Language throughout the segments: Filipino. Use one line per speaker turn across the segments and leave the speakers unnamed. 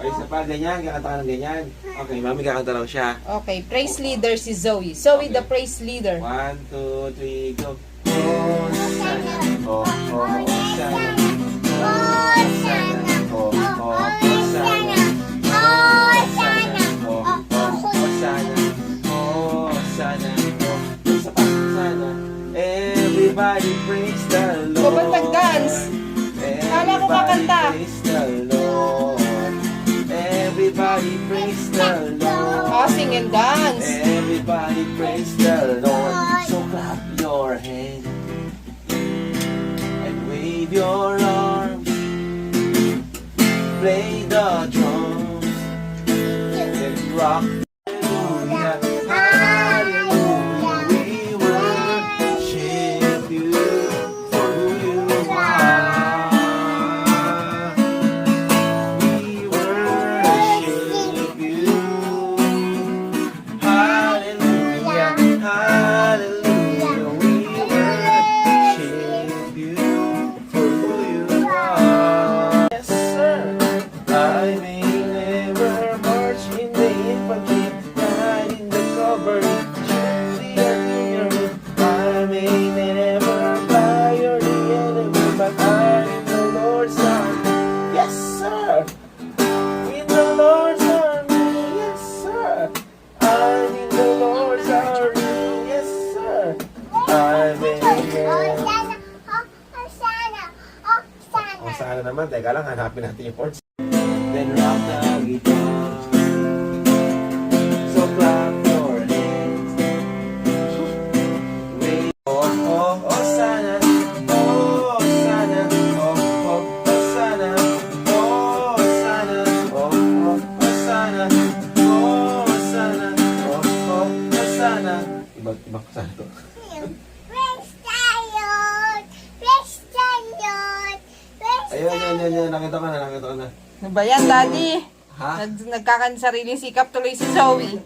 Ay, isa pa, ganyan. Kakanta ka ng ganyan. Okay, mami kakanta raw siya.
Okay, praise leader si Zoe. Zoe,
Okay.
the praise leader.
1, 2, 3, go. Hosanna. Oh, oh, Hosanna. Hosanna. Oh, oh, Hosanna. Hosanna. Oh, oh, Hosanna. Hosanna. Oh, isa pa, Hosanna. Everybody praise the Lord.
Kumanta dance. Kala ko kakanta.
Praise the Lord. Everybody praise the Lord.
Oh, sing and dance.
Everybody praise the Lord. So clap your hands and wave your arms. Play the drums and rock. Hallelujah, hallelujah. We worship you for who you are. We worship you. Hallelujah, hallelujah. We worship you for who you are. Yes, sir. I may never march in the infantry, not in the cavalry, surely artillery. I may never fly or the enemy, but I'm in the Lord's army. Yes, sir. In the Lord's army, yes, sir. I'm in the Lord's army, yes, sir. I may never... O, sana naman. Teka lang, hanapin natin yung chords. Then rock the guitar. So clap your hands. Wait. Oh, oh, Hosanna. Oh, Hosanna. Oh, oh, Hosanna. Oh, Hosanna. Oh, oh, Hosanna. Oh, Hosanna. Oh, oh, Hosanna. Ibang Hosanna to. Ayun. Nakita ko na.
Ano ba yan, Daddy?
Ha?
Nagkakan sariling sikap tuloy si Zoe.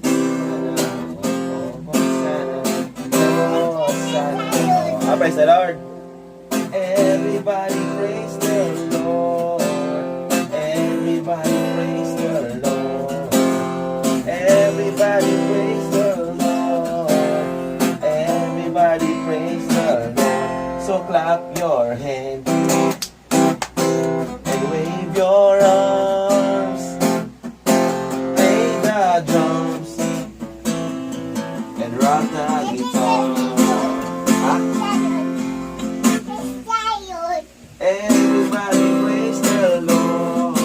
Praise the Lord. Everybody